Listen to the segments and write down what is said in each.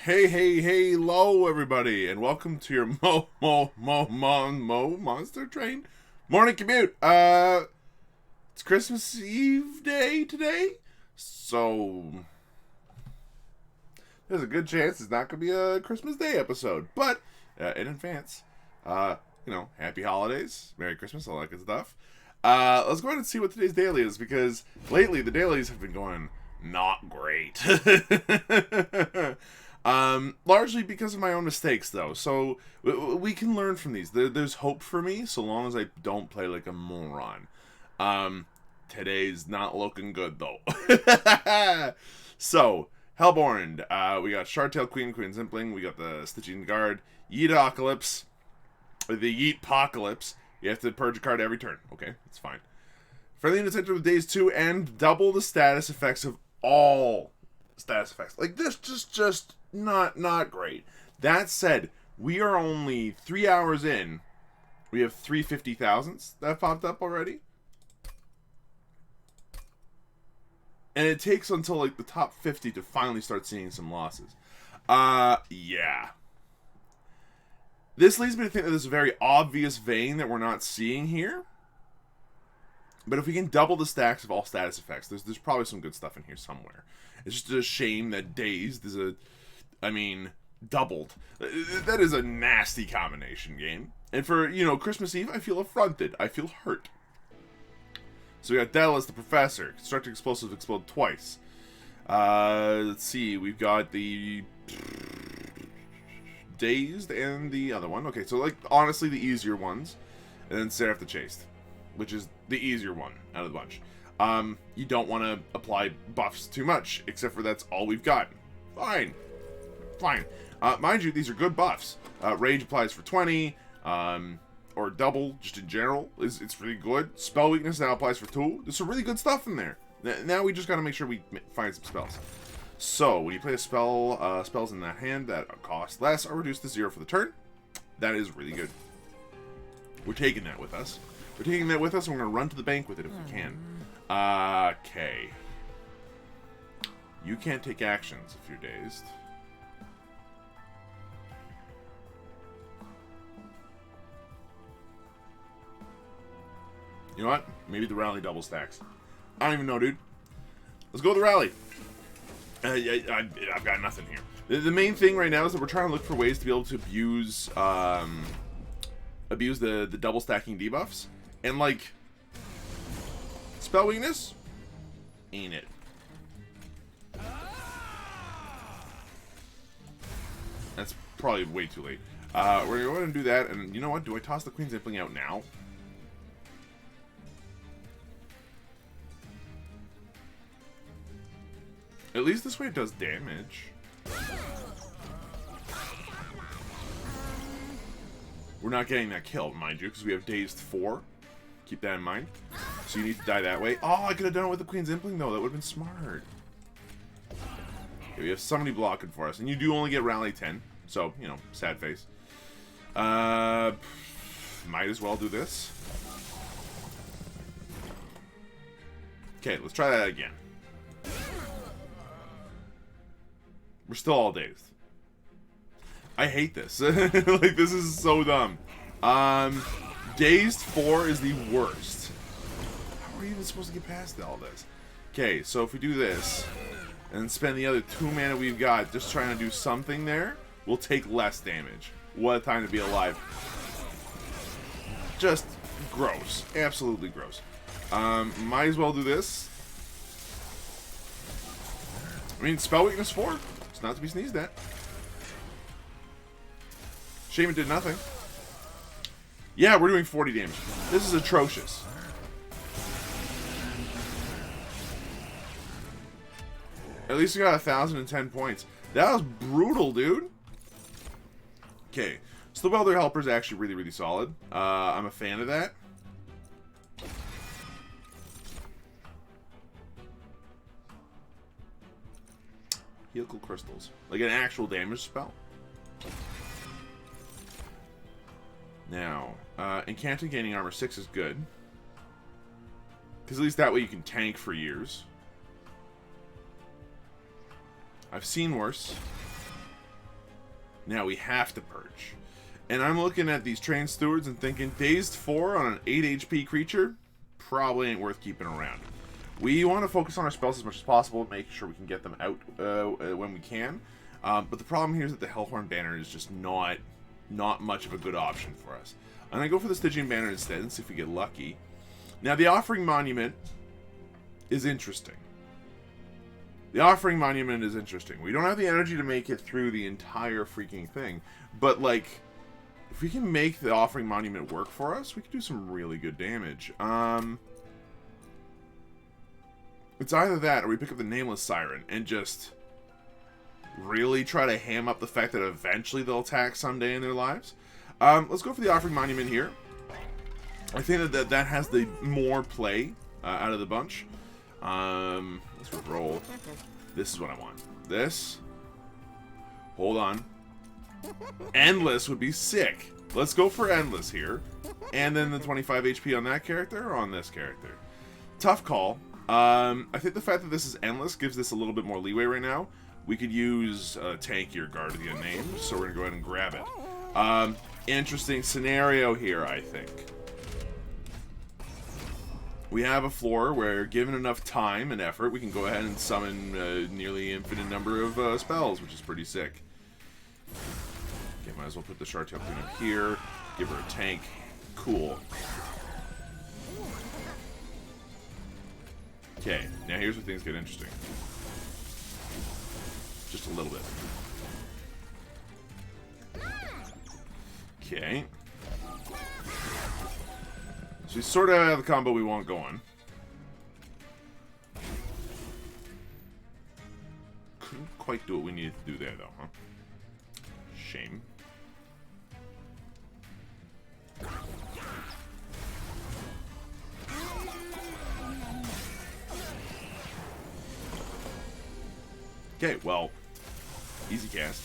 Hey, low everybody, and welcome to your Monster Train Morning Commute. It's Christmas Eve day today, so there's a good chance it's not going to be a Christmas Day episode, but in advance, happy holidays, Merry Christmas, all that good stuff. Let's go ahead and see what today's daily is, because lately the dailies have been going not great. Largely because of my own mistakes, though. So we can learn from these. There's hope for me, so long as I don't play like a moron. Today's not looking good, though. So, Hellborn. We got Shardtail Queen, Queen Zimpling. We got the Stygian Guard. Yeetocalypse. The Yeetpocalypse. You have to purge a card every turn. Okay, that's fine. Friendly Incentive with days 2 and double the status effects of all status effects. Like, this just not great. That said, we are only 3 hours in. We have 350,000s that popped up already. And it takes until like the top 50 to finally start seeing some losses. Yeah. This leads me to think that there's a very obvious vein that we're not seeing here. But if we can double the stacks of all status effects, there's probably some good stuff in here somewhere. It's just a shame that Dazed is doubled. That is a nasty combination game. And for, Christmas Eve, I feel affronted. I feel hurt. So we got Daedalus the Professor. Constructed explosives explode twice. Let's see. We've got the Dazed and the other one. Okay, so, honestly, the easier ones. And then Seraph the Chaste, which is the easier one out of the bunch. You don't want to apply buffs too much, except for that's all we've got. Fine. Mind you, these are good buffs. Rage applies for 20, or double, just in general. It's really good. Spell weakness now applies for 2. There's some really good stuff in there. Now we just got to make sure we find some spells. So, when you play a spell, spells in that hand that cost less are reduced to 0 for the turn. That is really good. We're taking that with us. And we're going to run to the bank with it if we can. Okay. You can't take actions if you're dazed. You know what? Maybe the rally double stacks. I don't even know, dude. Let's go with the rally. I've got nothing here. The main thing right now is that we're trying to look for ways to be able to abuse the double stacking debuffs. And, spell weakness? Ain't it. That's probably way too late. We're going to do that, and you know what? Do I toss the Queen Zimpling out now? At least this way it does damage. We're not getting that kill, mind you, because we have Dazed 4. Keep that in mind. So you need to die that way. Oh, I could have done it with the Queen's Impling, though. That would have been smart. Okay, we have somebody blocking for us. And you do only get Rally 10. So, sad face. Might as well do this. Okay, let's try that again. We're still all dazed. I hate this. This is so dumb. Dazed 4 is the worst. How are we even supposed to get past all this? Okay, so if we do this, and spend the other 2 mana we've got just trying to do something there, we'll take less damage. What a time to be alive. Just gross. Absolutely gross. Might as well do this. Spell weakness 4. It's not to be sneezed at. Shame it did nothing. Yeah, we're doing 40 damage. This is atrocious. At least we got 1,010 points. That was brutal, dude. Okay. So the Welder Helper is actually really, really solid. I'm a fan of that. Helical Crystals. Like an actual damage spell. Now, Incanting gaining armor 6 is good. Because at least that way you can tank for years. I've seen worse. Now we have to purge. And I'm looking at these train stewards and thinking, dazed 4 on an 8 HP creature probably ain't worth keeping around. We want to focus on our spells as much as possible, making sure we can get them out when we can. But the problem here is that the Hellhorn Banner is just not much of a good option for us. I'm going to go for the Stygian Banner instead and see if we get lucky. Now, the Offering Monument is interesting. The Offering Monument is interesting. We don't have the energy to make it through the entire freaking thing. But, like, if we can make the Offering Monument work for us, we can do some really good damage. It's either that or we pick up the Nameless Siren and just really try to ham up the fact that eventually they'll attack someday in their lives. Let's go for the Offering Monument here. I think that has the more play out of the bunch. Let's roll. This is what I want. This. Hold on. Endless would be sick. Let's go for Endless here. And then the 25 HP on that character or on this character. Tough call. I think the fact that this is Endless gives this a little bit more leeway right now. We could use Tankier Guardian Named, so we're going to go ahead and grab it. Interesting scenario here, I think. We have a floor where, given enough time and effort, we can go ahead and summon a nearly infinite number of spells, which is pretty sick. Okay, might as well put the Shartail Queen up here. Give her a tank. Cool. Okay, now here's where things get interesting. Just a little bit. Okay. So we sort of have the combo we want going. Couldn't quite do what we needed to do there, though, huh? Shame. Okay, well, easy cast,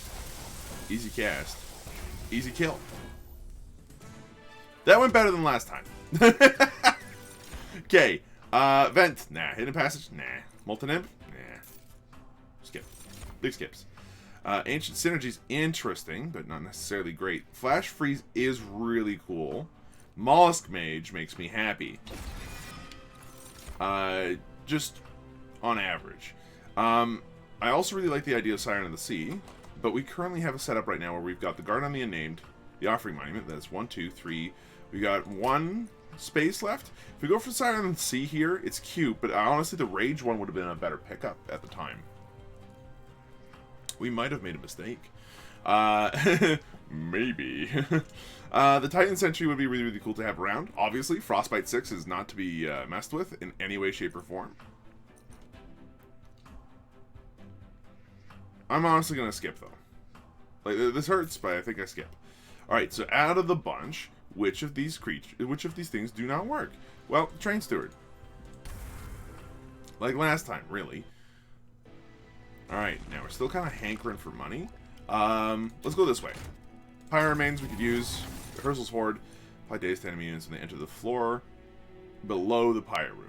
easy kill. That went better than last time. Okay, vent, nah. Hidden passage, nah. Molten imp, nah. Skip, big skips. Ancient synergy's interesting, but not necessarily great. Flash freeze is really cool. Mollusk mage makes me happy. Just on average. I also really like the idea of Siren of the Sea, but we currently have a setup right now where we've got the Guard on the Unnamed, the Offering Monument, that's 1, 2, 3. We got 1 space left. If we go for Siren of the Sea here, it's cute, but honestly the Rage one would have been a better pickup at the time. We might have made a mistake. Maybe. The Titan Sentry would be really, really cool to have around. Obviously, Frostbite 6 is not to be messed with in any way, shape, or form. I'm honestly going to skip, though. Like, this hurts, but I think I skip. Alright, so out of the bunch, which of these things do not work? Well, Train Steward. Like last time, really. Alright, now we're still kind of hankering for money. Let's go this way. Pyre Remains we could use. Rehearsal's Horde. Apply daze to enemy units when they enter the floor below the Pyre Room.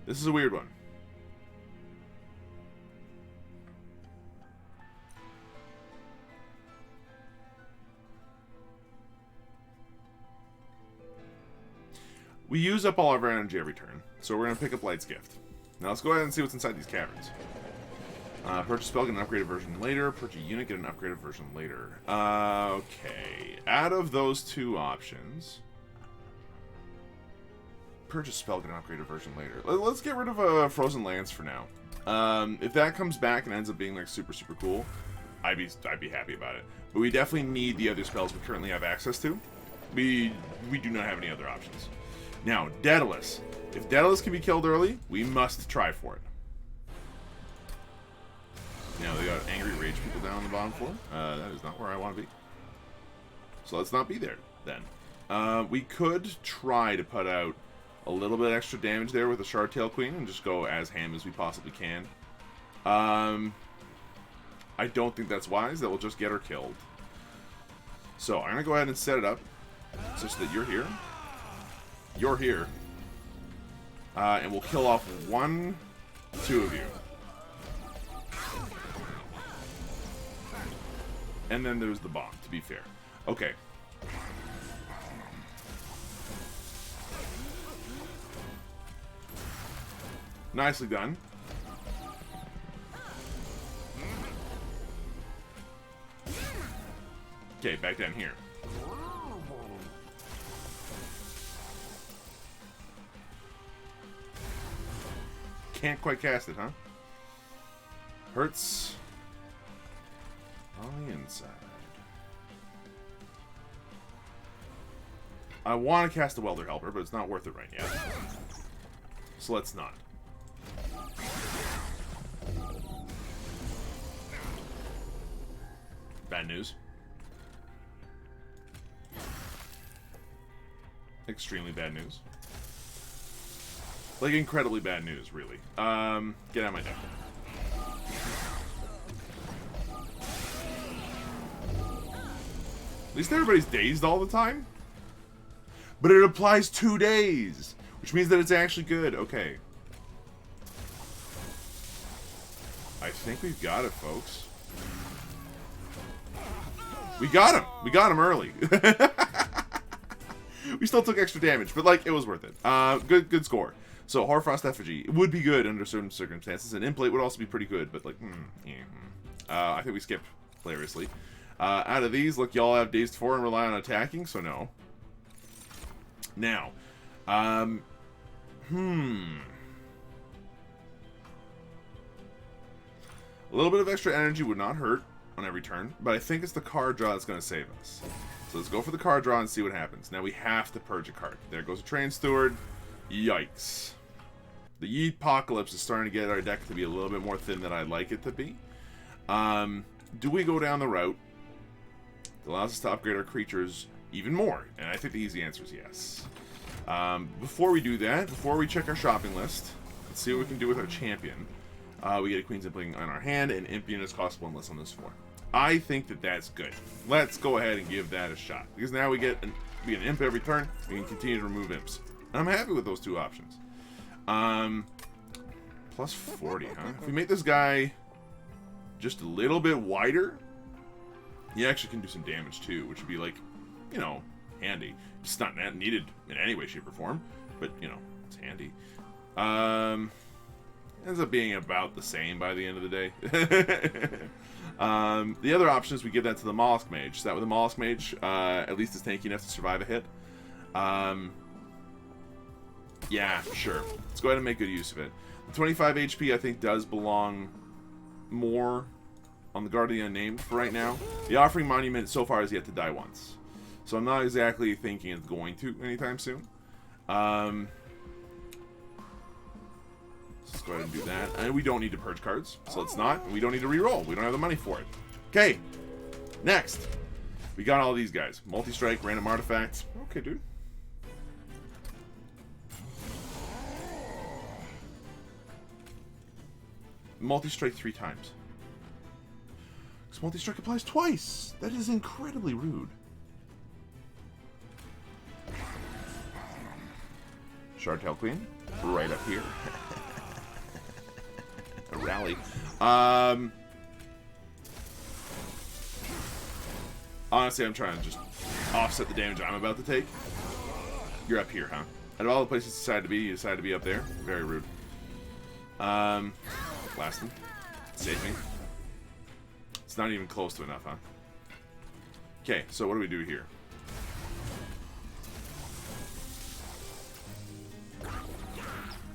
This is a weird one. We use up all of our energy every turn, so we're going to pick up Light's Gift. Now let's go ahead and see what's inside these caverns. Purchase spell, get an upgraded version later. Purchase unit, get an upgraded version later. Okay. Out of those two options... Purchase spell, get an upgraded version later. Let's get rid of Frozen Lance for now. If that comes back and ends up being like super, super cool, I'd be happy about it. But we definitely need the other spells we currently have access to. We do not have any other options. Now, Daedalus. If Daedalus can be killed early, we must try for it. Now, they got angry rage people down on the bottom floor. That is not where I want to be. So let's not be there, then. We could try to put out a little bit extra damage there with the Shartail Queen and just go as ham as we possibly can. I don't think that's wise. That will just get her killed. So, I'm going to go ahead and set it up such that you're here. You're here. And we'll kill off 1, 2 of you. And then there's the bomb, to be fair. Okay. Nicely done. Okay, back down here. Can't quite cast it, huh? Hurts on the inside. I want to cast a Welder Helper, but it's not worth it right yet. So let's not. Bad news. Extremely bad news. Like, incredibly bad news, really. Get out of my deck. At least everybody's dazed all the time. But it applies 2 days, which means that it's actually good. Okay. I think we've got it, folks. We got him! We got him early. We still took extra damage, but, like, it was worth it. Good score. So, Hoarfrost Effigy would be good under certain circumstances, and Implate would also be pretty good, but, like, I think we skip hilariously. Out of these, look, y'all have Dazed 4 and rely on attacking, so no. Now, a little bit of extra energy would not hurt on every turn, but I think it's the card draw that's going to save us. So let's go for the card draw and see what happens. Now we have to purge a card. There goes a Train Steward. Yikes. The Yeet Apocalypse is starting to get our deck to be a little bit more thin than I'd like it to be. Do we go down the route that allows us to upgrade our creatures even more? And I think the easy answer is yes. Before we do that, before we check our shopping list, let's see what we can do with our champion. We get a Queen's Imping on our hand, and Impian is cost 1 less on this floor. I think that that's good. Let's go ahead and give that a shot. Because now we get an imp every turn, we can continue to remove imps. And I'm happy with those 2 options. Plus 40, huh? If we make this guy just a little bit wider, he actually can do some damage too, which would be, like, you know, handy. It's not needed in any way, shape, or form, but, you know, it's handy. Ends up being about the same by the end of the day. The other option is we give that to the Mollusk Mage. So that with the Mollusk Mage, at least it's tanky enough to survive a hit. Yeah, sure. Let's go ahead and make good use of it. The 25 HP, I think, does belong more on the Guard of the Unnamed for right now. The Offering Monument so far has yet to die once. So I'm not exactly thinking it's going to anytime soon. Let's go ahead and do that. And we don't need to purge cards, so let's not. And we don't need to reroll. We don't have the money for it. Okay. Next. We got all these guys. Multi-strike, random artifacts. Okay, dude. Multi-strike 3 times. Because multi-strike applies twice. That is incredibly rude. Shardtail Queen. Right up here. A rally. Honestly, I'm trying to just offset the damage I'm about to take. You're up here, huh? Out of all the places you decided to be, you decided to be up there. Very rude. Blast him. Save me. It's not even close to enough, huh? Okay, so what do we do here?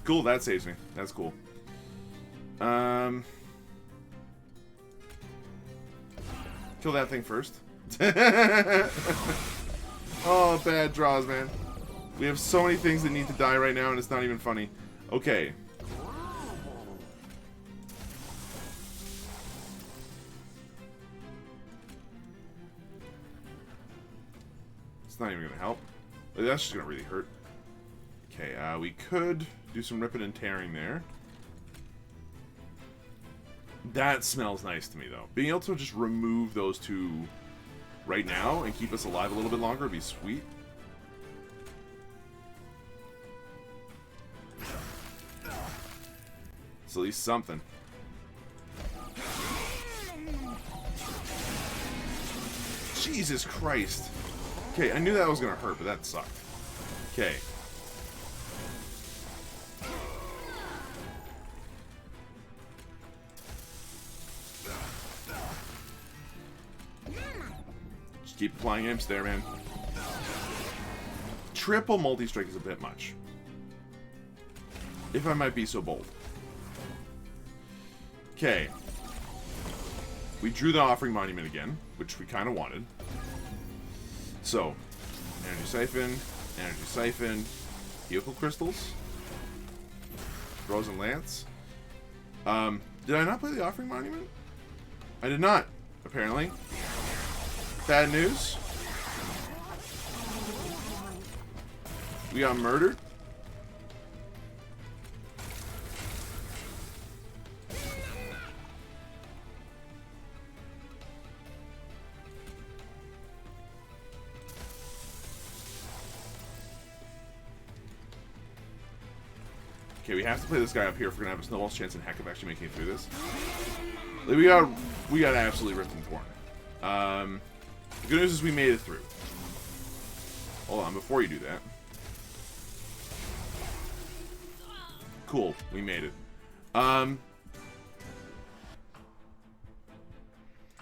Cool, that saves me. That's cool. Kill that thing first. Oh, bad draws, man. We have so many things that need to die right now, and it's not even funny. Okay. It's not even going to help. That's just going to really hurt. Okay, we could do some ripping and tearing there. That smells nice to me, though. Being able to just remove those 2 right now and keep us alive a little bit longer would be sweet. It's at least something. Jesus Christ. Okay, I knew that was going to hurt, but that sucked. Okay. Just keep applying imps there, man. Triple multi-strike is a bit much. If I might be so bold. Okay. We drew the Offering Monument again, which we kind of wanted. So, Energy Siphon, Vehicle Crystals, Frozen Lance. Did I not play the Offering Monument? I did not, apparently. Bad news. We got murdered. Okay, we have to play this guy up here if we're gonna have a snowball's chance in heck of actually making it through this. Like, we got absolutely ripped and torn. The good news is we made it through. Hold on, before you do that. Cool, we made it. The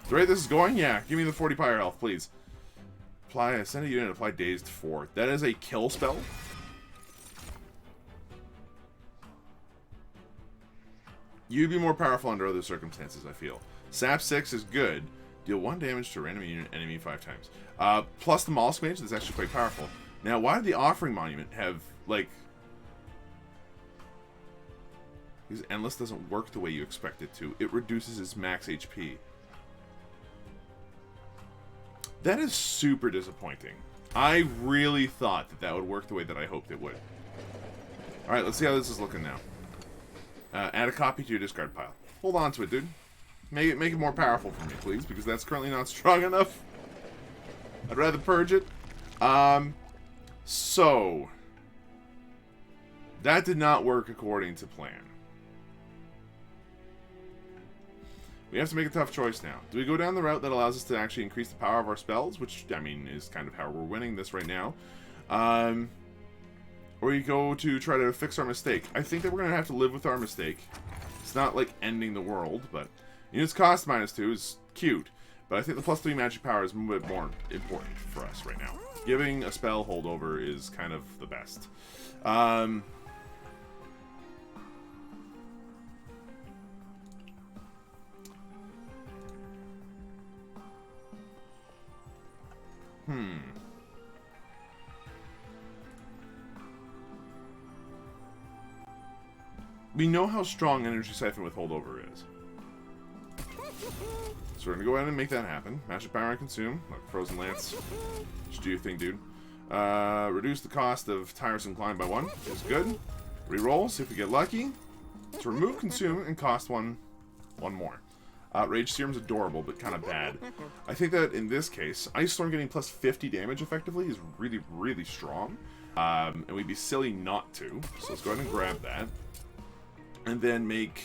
rate this is going? Yeah, give me the 40 pyre health, please. Send a unit, apply dazed 4. That is a kill spell? You'd be more powerful under other circumstances, I feel. Sap 6 is good. Deal 1 damage to a random unit enemy 5 times. Plus the Mollusk Mage, that's actually quite powerful. Now, why did the Offering Monument have, like... Because Endless doesn't work the way you expect it to. It reduces its max HP. That is super disappointing. I really thought that that would work the way that I hoped it would. Alright, let's see how this is looking now. Add a copy to your discard pile. Hold on to it, dude. Make it more powerful for me, please, because that's currently not strong enough. I'd rather purge it. So... That did not work according to plan. We have to make a tough choice now. Do we go down the route that allows us to actually increase the power of our spells? Which, I mean, is kind of how we're winning this right now. Or we go to try to fix our mistake. I think that we're going to have to live with our mistake. It's not like ending the world, but... Units cost -2 is cute. But I think the +3 magic power is a bit more important for us right now. Giving a spell holdover is kind of the best. We know how strong Energy Siphon with holdover is. So we're going to go ahead and make that happen. Magic power and consume. Look, Frozen Lance. Just do your thing, dude. Reduce the cost of Tiresome Climb by 1. Is good. Reroll, see if we get lucky. So remove consume and cost one more. Rage Serum's adorable, but kind of bad. I think that in this case, Ice Storm getting plus 50 damage effectively is really, really strong. And we'd be silly not to. So let's go ahead and grab that. And then make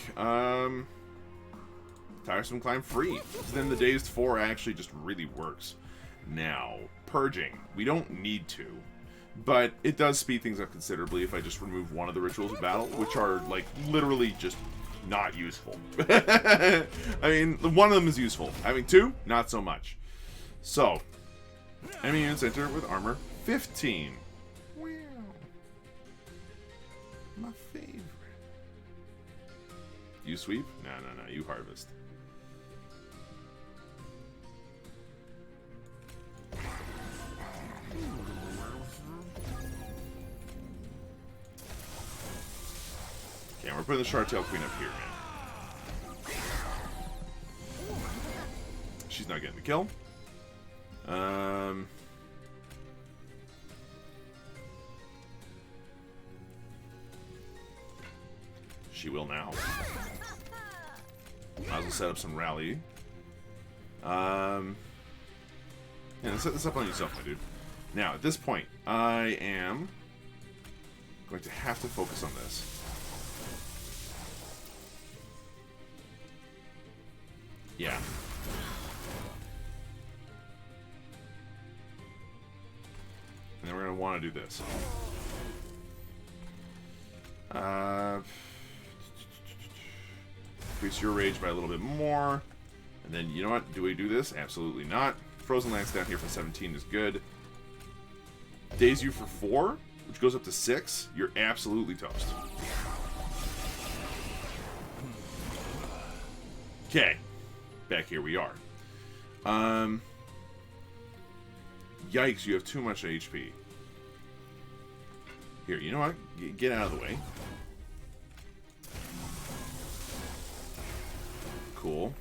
Tiresome Climb free. So then the Dazed 4 actually just really works. Now, Purging. We don't need to. But it does speed things up considerably if I just remove one of the Rituals of Battle, which are, like, literally just not useful. I mean, one of them is useful. Having 2, not so much. So, enemy units enter with armor 15. Wow. My favorite. You sweep? No, you harvest. Okay, we're putting the Shardtail Queen up here, man. She's not getting the kill. She will now. Might as well set up some rally. Yeah, set this up on yourself, my dude. Now, at this point, I am going to have to focus on this. Yeah. And then we're going to want to do this. Increase your rage by a little bit more. And then, you know what? Do we do this? Absolutely not. Frozen Lance down here for 17 is good. Daze you for 4, which goes up to 6. You're absolutely toast. Okay. Back here we are. Yikes, you have too much HP. Here, you know what? Get out of the way. Cool.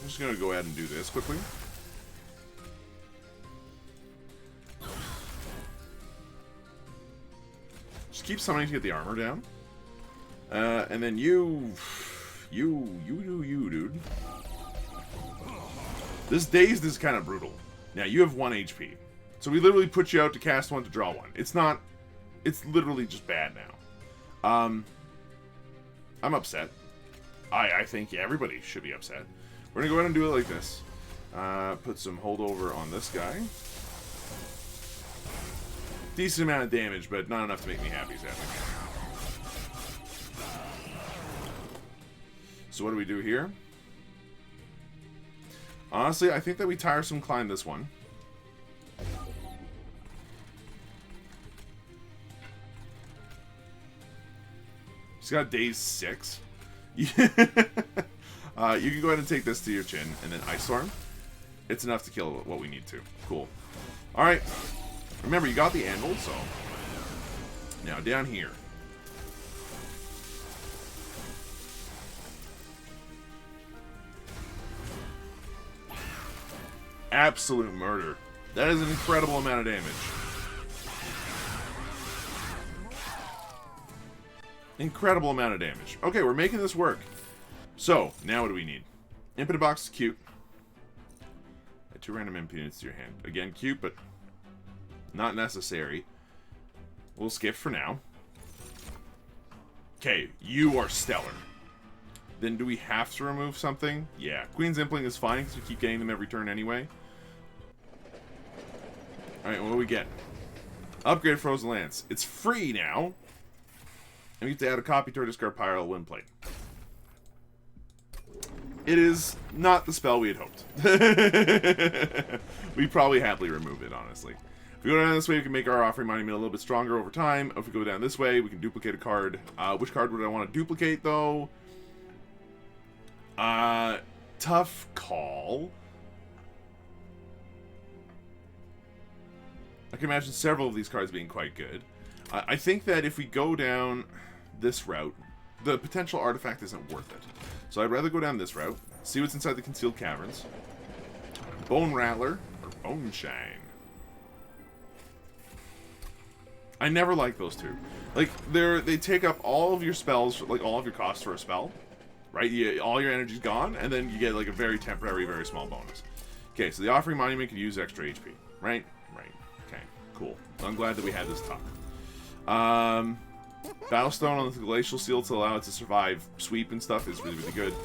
I'm just going to go ahead and do this quickly. Just keep summoning to get the armor down. And then you, dude. This dazed is kind of brutal. Now, you have 1 HP. So we literally put you out to cast 1 to draw 1. It's not... It's literally just bad now. I'm upset. I think everybody should be upset. We're going to go ahead and do it like this. Put some holdover on this guy. Decent amount of damage, but not enough to make me happy, sadly. So what do we do here? Honestly, I think that we tiresome climb this one. He's got daze 6. You can go ahead and take this to your chin, and then Ice Storm. It's enough to kill what we need to. Cool. Alright. Remember, you got the anvil, so... Now, down here. Absolute murder. That is an incredible amount of damage. Incredible amount of damage. Okay, we're making this work. So, now what do we need? Impetus Box is cute. Add 2 random impudence to your hand. Again, cute, but not necessary. We'll skip for now. Okay, you are stellar. Then do we have to remove something? Yeah. Queen's Impling is fine because we keep getting them every turn anyway. Alright, what do we get? Upgrade Frozen Lance. It's free now. And we get to add a copy to our discard pile wind plate. It is not the spell we had hoped. We probably happily remove it, honestly. If we go down this way, we can make our offering monument a little bit stronger over time. If we go down this way, we can duplicate a card. Which card would I want to duplicate, though? Tough call. I can imagine several of these cards being quite good. I think that if we go down this route, the potential artifact isn't worth it. So I'd rather go down this route, see what's inside the concealed caverns. Bone Rattler, or Bone Shine. I never like those two. Like, they take up all of your spells, like all of your costs for a spell. Right? All your energy's gone, and then you get like a very temporary, very small bonus. Okay, so the Offering Monument can use extra HP. Right? Right. Okay, cool. I'm glad that we had this talk. Battlestone on the Glacial Seal to allow it to survive sweep and stuff is really, really good.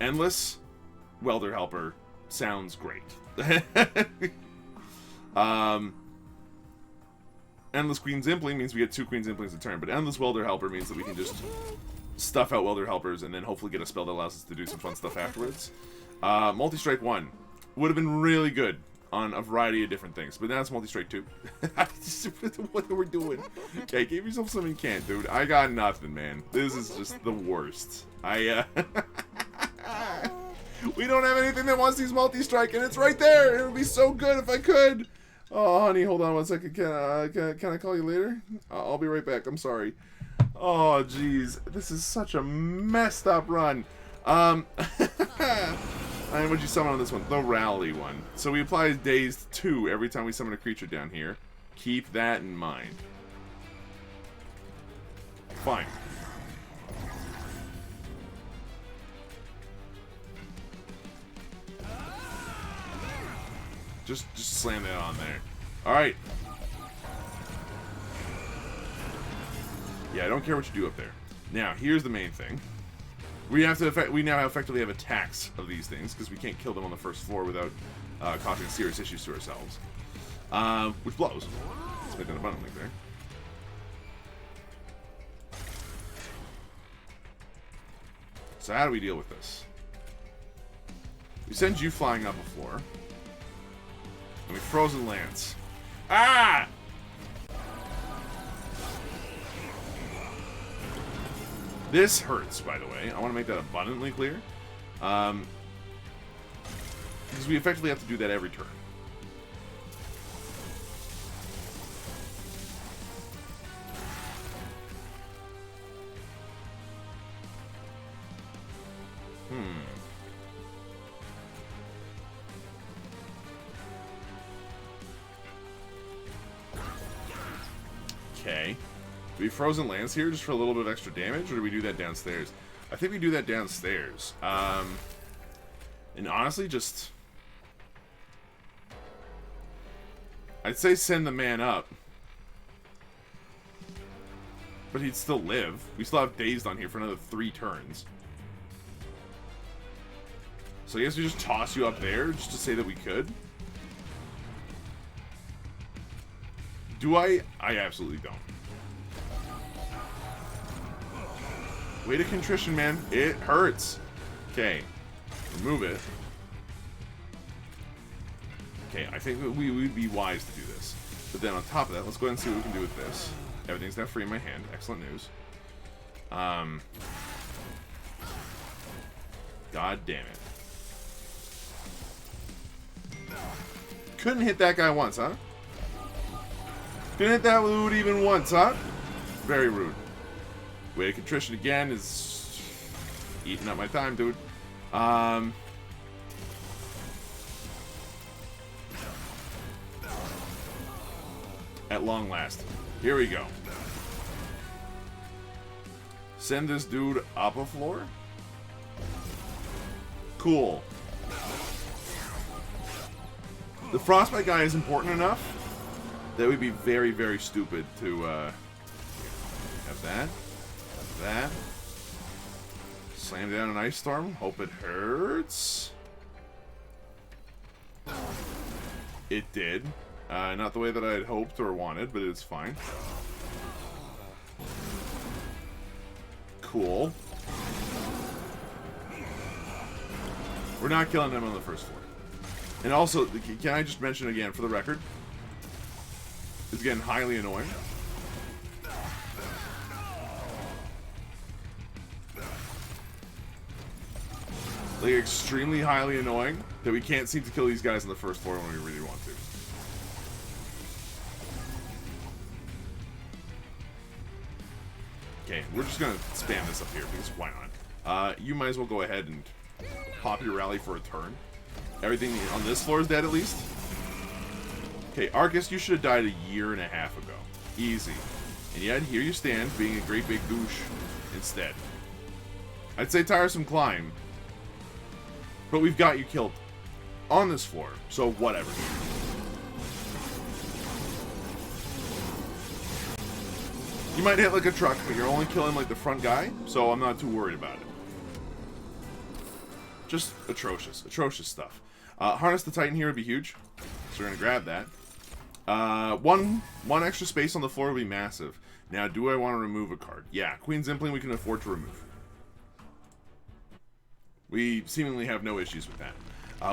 Endless Welder Helper sounds great. Endless Queen's Impling means we get 2 Queen's Implings a turn, but Endless Welder Helper means that we can just stuff out Welder Helpers and then hopefully get a spell that allows us to do some fun stuff afterwards. Multi-Strike 1 would have been really good on a variety of different things, but now it's Multi-Strike 2. What are we doing? Okay, give yourself something you can't, dude. I got nothing, man. This is just the worst. We don't have anything that wants to use Multi-Strike, and it's right there. It would be so good if I could. Oh, honey, hold on one second. Can I call you later? I'll be right back. I'm sorry. Oh, jeez. This is such a messed up run. And what'd you summon on this one? The Rally one. So we apply Dazed 2 every time we summon a creature down here. Keep that in mind. Fine. Just slam that on there. Alright. Yeah, I don't care what you do up there. Now, here's the main thing. We now effectively have attacks of these things because we can't kill them on the first floor without causing serious issues to ourselves. Which blows. Let's make that abundantly clear. So how do we deal with this? We send you flying up a floor. And we frozen lance. Ah! This hurts, by the way. I want to make that abundantly clear. Because we effectively have to do that every turn. Okay. Do we frozen lance here just for a little bit of extra damage, or do we do that downstairs? I think we do that downstairs. And honestly, just... I'd say send the man up. But he'd still live. We still have dazed on here for another 3 turns. So I guess we just toss you up there just to say that we could. Do I? I absolutely don't. Way to contrition, man. It hurts. Okay. Remove it. Okay, I think that we would be wise to do this. But then on top of that, let's go ahead and see what we can do with this. Everything's now free in my hand. Excellent news. God damn it. Couldn't hit that guy once, huh? Couldn't hit that dude even once, huh? Very rude. Way to contrition again is eating up my time, dude. At long last. Here we go. Send this dude up a floor? Cool. The frostbite guy is important enough that would be very, very stupid to have that. Have that. Slam down an ice storm. Hope it hurts. It did. Not the way that I had hoped or wanted, but it's fine. Cool. We're not killing them on the first floor. And also, can I just mention again, for the record, it's getting highly annoying. Like, extremely highly annoying that we can't seem to kill these guys on the first floor when we really want to. Okay, we're just gonna spam this up here because why not? You might as well go ahead and pop your rally for a turn. Everything on this floor is dead at least. Okay, Arcus, you should have died a year and a half ago. Easy. And yet, here you stand, being a great big douche instead. I'd say tiresome climb. But we've got you killed on this floor, so whatever. You might hit like a truck, but you're only killing like the front guy, so I'm not too worried about it. Just atrocious. Atrocious stuff. Harness the Titan here would be huge. So we're going to grab that. One extra space on the floor would be massive. Now, do I want to remove a card? Yeah, Queen's Impling we can afford to remove. We seemingly have no issues with that.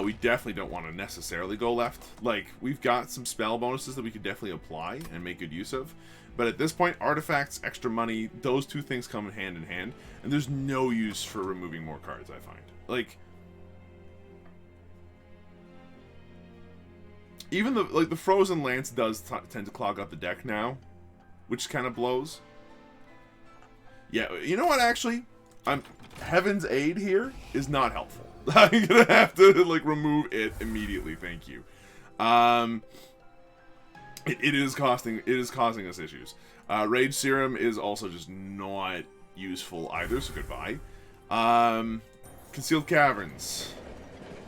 We definitely don't want to necessarily go left. Like, we've got some spell bonuses that we could definitely apply and make good use of. But at this point, artifacts, extra money, those two things come hand in hand. And there's no use for removing more cards, I find. Like, even the Frozen Lance does tend to clog up the deck now, which kind of blows. Yeah, you know what, actually? Heaven's Aid here is not helpful. I'm gonna have to, like, remove it immediately, thank you. It is causing us issues. Rage Serum is also just not useful either, so goodbye. Concealed Caverns.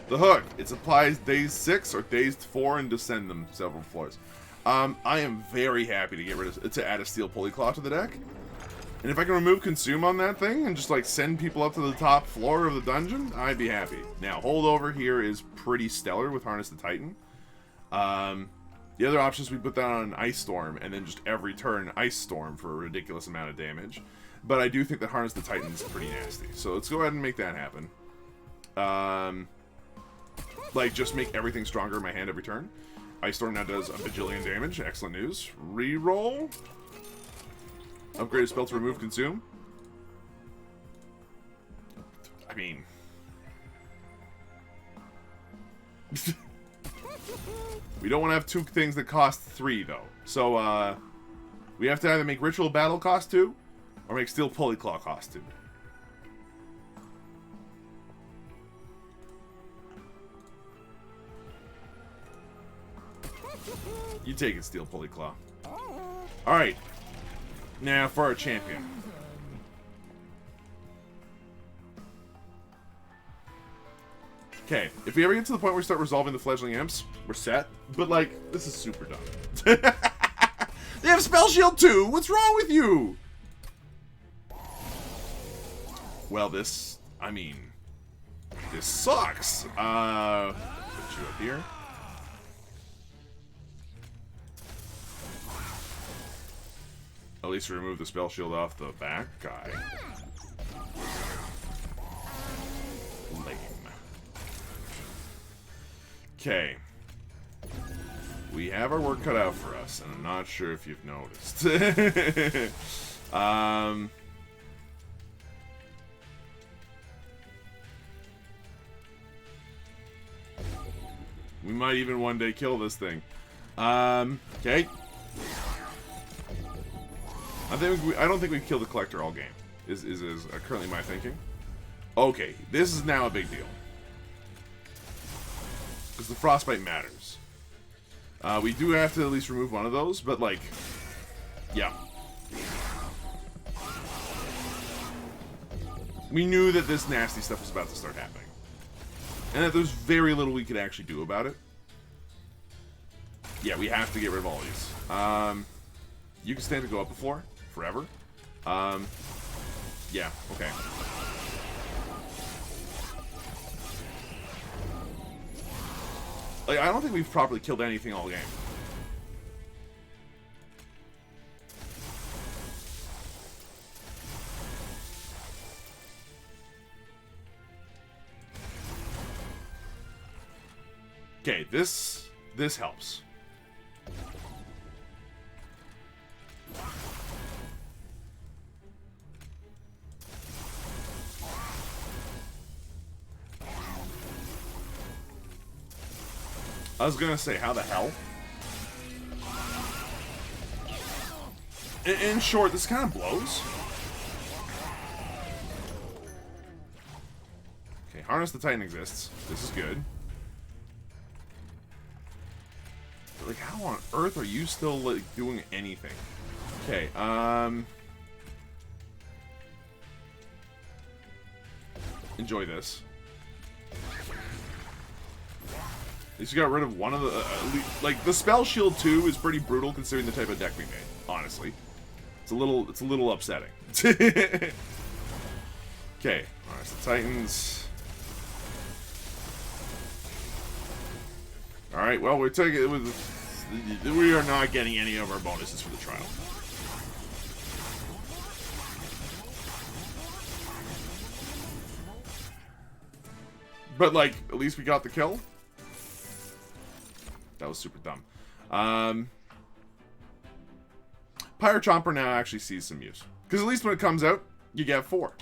The Hook. It applies Dazed 6 or Dazed 4 and descend them several floors. I am very happy to get rid of to add a Steel Pulley Claw to the deck. And if I can remove consume on that thing and just like send people up to the top floor of the dungeon, I'd be happy. Now, holdover here is pretty stellar with Harness the Titan. The other options, we put that on an Ice Storm, and then just every turn Ice Storm for a ridiculous amount of damage. But I do think that Harness the Titan is pretty nasty. So let's go ahead and make that happen. Like, just make everything stronger in my hand every turn. Ice Storm now does a bajillion damage. Excellent news. Reroll. Upgrade a spell to remove consume. I mean... we don't want to have two things that cost 3, though. So, we have to either make Ritual Battle cost 2, or make Steel Pulley Claw cost 2. You take it, Steel Pulley Claw. Alright. Now for our champion. Okay, if we ever get to the point where we start resolving the fledgling imps, we're set. But, like, this is super dumb. They have Spell Shield too! What's wrong with you? Well, this... I mean... this sucks! Put you up here. At least remove the Spell Shield off the back guy. Lame. Okay. We have our work cut out for us, and I'm not sure if you've noticed. We might even one day kill this thing. Okay. I don't think we've killed the Collector all game. Is currently my thinking. Okay, this is now a big deal. Because the Frostbite matters. We do have to at least remove one of those, but like... yeah. We knew that this nasty stuff was about to start happening. And that there's very little we could actually do about it. Yeah, we have to get rid of all these. You can stand to go up the floor forever. Yeah, okay. Like, I don't think we've properly killed anything all game. Okay, this helps. I was gonna say, how the hell? In short, this kind of blows. Okay, Harness the Titan exists. This is good. But, like, how on earth are you still, like, doing anything? Okay, enjoy this. At least you got rid of one of the... like, the Spell Shield 2 is pretty brutal considering the type of deck we made, honestly. It's a little upsetting. Okay, Harness the Titans. Alright, well, we're taking it with... we are not getting any of our bonuses for the trial. But, like, at least we got the kill. That was super dumb. Pyre Chomper now actually sees some use. Because at least when it comes out, you get 4.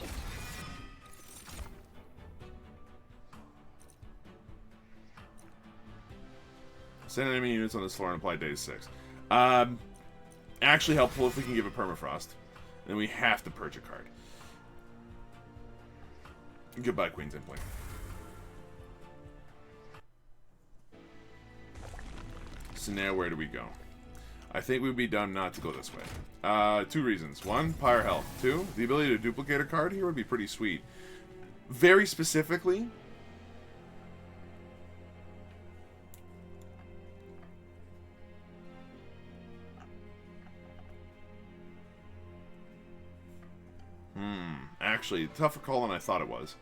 Send enemy units on this floor and apply days 6. Actually helpful if we can give a permafrost. Then we have to purge a card. Goodbye, Queen's Implant. So now where do we go? I think we'd be dumb not to go this way. 2 reasons. 1, Pyre Health. 2, the ability to duplicate a card here would be pretty sweet. Very specifically... actually. Tougher call than I thought it was.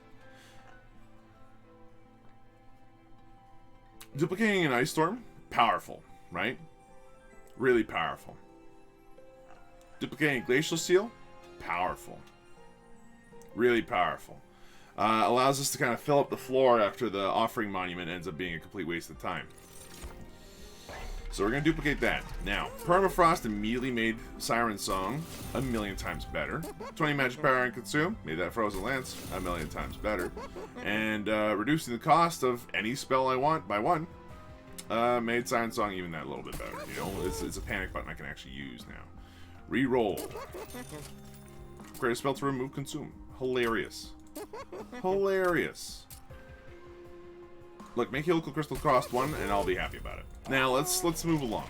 Duplicating an ice storm? Powerful, right? Really powerful. Duplicating a glacial seal? Powerful. Really powerful. Allows us to kind of fill up the floor after the offering monument ends up being a complete waste of time. So we're going to duplicate that. Now, Permafrost immediately made Siren Song a million times better. 20 magic power and consume, made that Frozen Lance a million times better. And reducing the cost of any spell I want by 1, made Siren Song even that little bit better. You know, it's a panic button I can actually use now. Reroll. Create a spell to remove consume. Hilarious. Hilarious. Look, make Helical Crystal cost 1, and I'll be happy about it. Now, let's move along.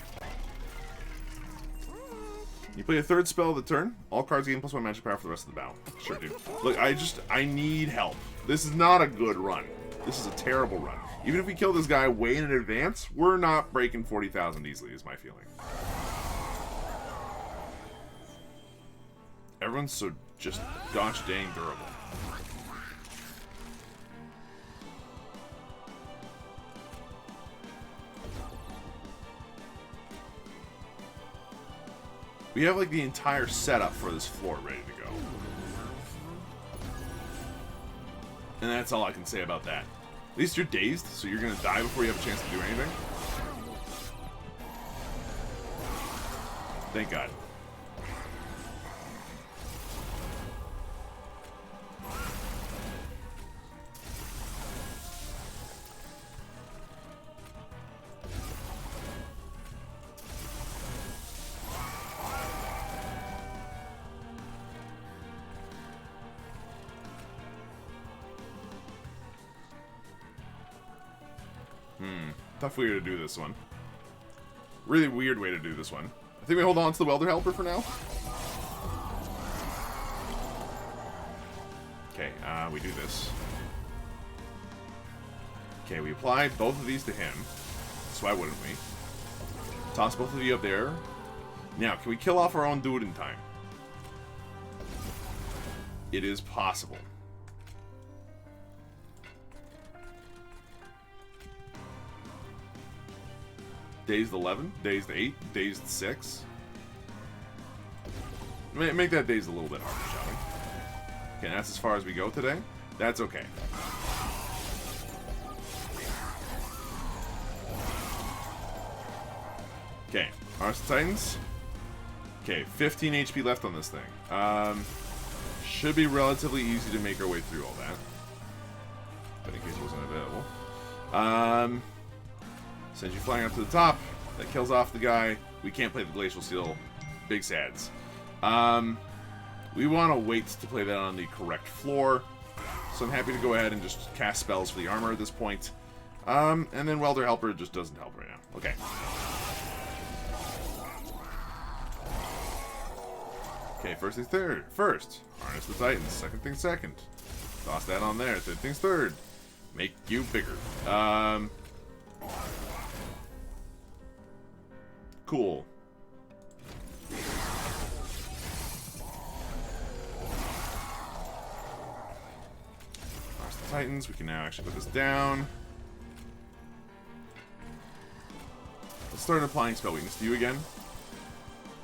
You play a third spell of the turn. All cards gain +1 magic power for the rest of the battle. Sure, dude. Look, I need help. This is not a good run. This is a terrible run. Even if we kill this guy way in advance, we're not breaking 40,000 easily, is my feeling. Everyone's so just gosh dang durable. We have like the entire setup for this floor ready to go. And that's all I can say about that. At least you're dazed, so you're gonna die before you have a chance to do anything. Thank God. Tough way to do this one. Really weird way to do this one. I think we hold on to the Welder Helper for now. Okay, we do this. Okay, we apply both of these to him. So why wouldn't we? Toss both of you up there. Now, can we kill off our own dude in time? It is possible. Dazed 11, dazed 8, dazed 6. Make that dazed a little bit harder, shall we? Okay, that's as far as we go today. That's okay. Okay, Arse Titans. Okay, 15 HP left on this thing. Should be relatively easy to make our way through all that. But in case it wasn't available. Sends you flying up to the top. That kills off the guy. We can't play the Glacial Seal. Big sads. We want to wait to play that on the correct floor. So I'm happy to go ahead and just cast spells for the armor at this point. And then Welder Helper just doesn't help right now. Okay. Okay, first things third. First, harness the Titans. Second thing second. Toss that on there. Third things third. Make you bigger. Cool. Cross the Titans. We can now actually put this down. Let's start applying spell weakness to you again.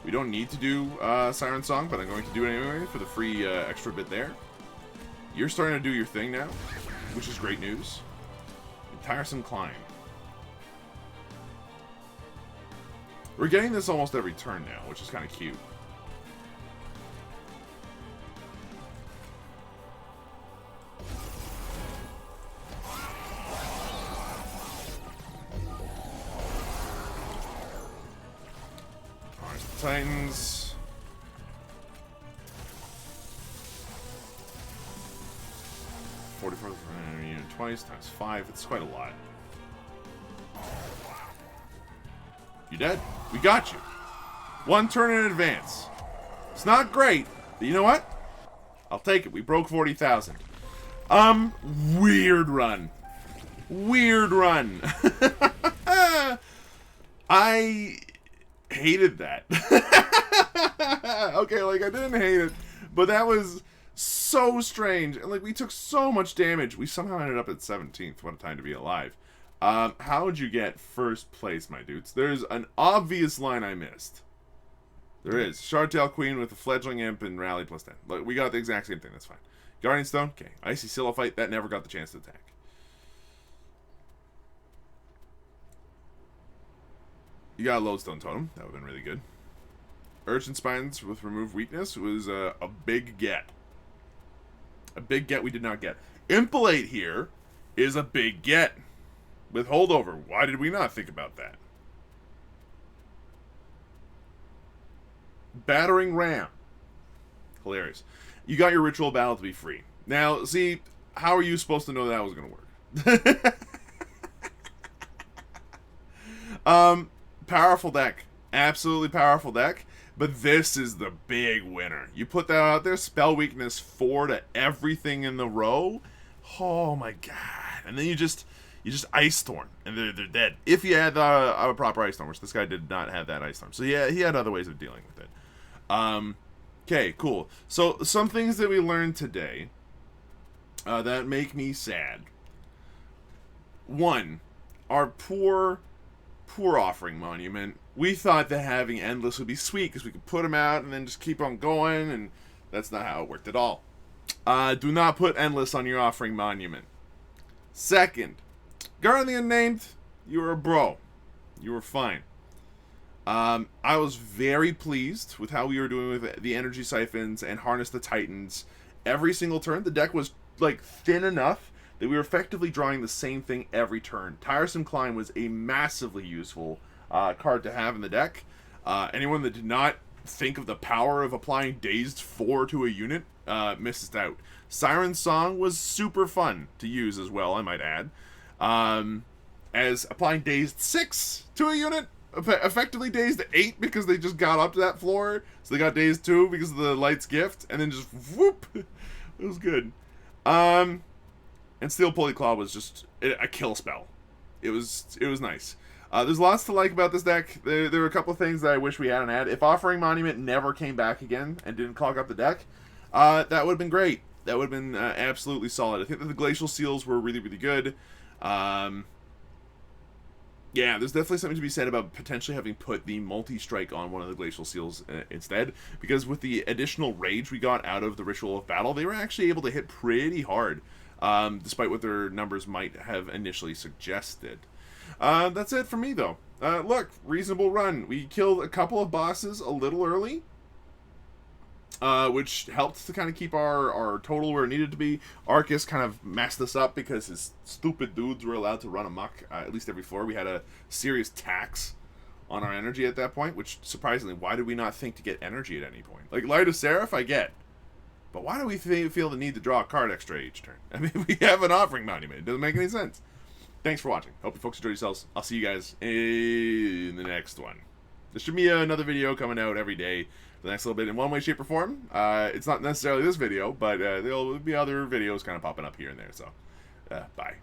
We don't need to do Siren Song, but I'm going to do it anyway for the free extra bit there. You're starting to do your thing now, which is great news. Tiresome Climb. We're getting this almost every turn now, which is kind of cute. Harness the Titans. Unit twice times 5. It's quite a lot. You dead? We got you. One turn in advance. It's not great, but you know what? I'll take it. We broke 40,000. Weird run. Weird run. I hated that. Okay, like, I didn't hate it, but that was so strange. And, like, we took so much damage. We somehow ended up at 17th. What a time to be alive. How'd you get first place, my dudes? There's an obvious line I missed. There is. Shardtail Queen with a Fledgling Imp and Rally plus 10. Look, we got the exact same thing. That's fine. Guardian Stone. Okay. Icy Silophyte. That never got the chance to attack. You got a Lodestone Totem. That would have been really good. Urchin Spines with Remove Weakness was a big get. A big get we did not get. Impalate here is a big get. With Holdover. Why did we not think about that? Battering Ram. Hilarious. You got your Ritual Battle to be free. Now, see, how are you supposed to know that was going to work? Powerful deck. Absolutely powerful deck. But this is the big winner. You put that out there, spell weakness 4 to everything in the row. Oh my god. And then you just Ice Thorn, and they're dead. If you had a proper Ice Storm, which this guy did not have that Ice Storm. So yeah, he had other ways of dealing with it. Okay, cool. So some things that we learned today that make me sad. One, our poor Offering Monument. We thought that having Endless would be sweet because we could put them out and then just keep on going, and that's not how it worked at all. Do not put Endless on your Offering Monument. Second, Guardian named, you were a bro. You were fine. I was very pleased with how we were doing with the Energy Siphons and Harness the Titans. Every single turn, the deck was like thin enough that we were effectively drawing the same thing every turn. Tiresome Climb was a massively useful card to have in the deck. Anyone that did not think of the power of applying Dazed 4 to a unit misses out. Siren Song was super fun to use as well, I might add. As applying Dazed 6 to a unit, effectively Dazed 8 because they just got up to that floor, so they got Dazed 2 because of the Light's Gift, and then just whoop. It was good. And Steel Pulley Claw was just a kill spell. It was nice. There's lots to like about this deck. There were a couple of things that I wish we hadn't had. If Offering Monument never came back again and didn't clog up the deck, that would have been great. That would have been absolutely solid. I think that the Glacial Seals were really, really good. Yeah, there's definitely something to be said about potentially having put the multi-strike on one of the Glacial Seals instead, because with the additional rage we got out of the Ritual of Battle, they were actually able to hit pretty hard, despite what their numbers might have initially suggested. That's it for me, though. Look, reasonable run. We killed a couple of bosses a little early, which helped to kind of keep our total where it needed to be. Arcus kind of messed us up because his stupid dudes were allowed to run amok, at least every floor. We had a serious tax on our energy at that point, which, surprisingly, why did we not think to get energy at any point? Like, Light of Seraph, I get. But why do we feel the need to draw a card extra each turn? I mean, we have an Offering Monument. It doesn't make any sense. Thanks for watching. Hope you folks enjoyed yourselves. I'll see you guys in the next one. There should be another video coming out every day for the next little bit in one way, shape, or form. It's not necessarily this video, but there'll be other videos kind of popping up here and there. So, bye.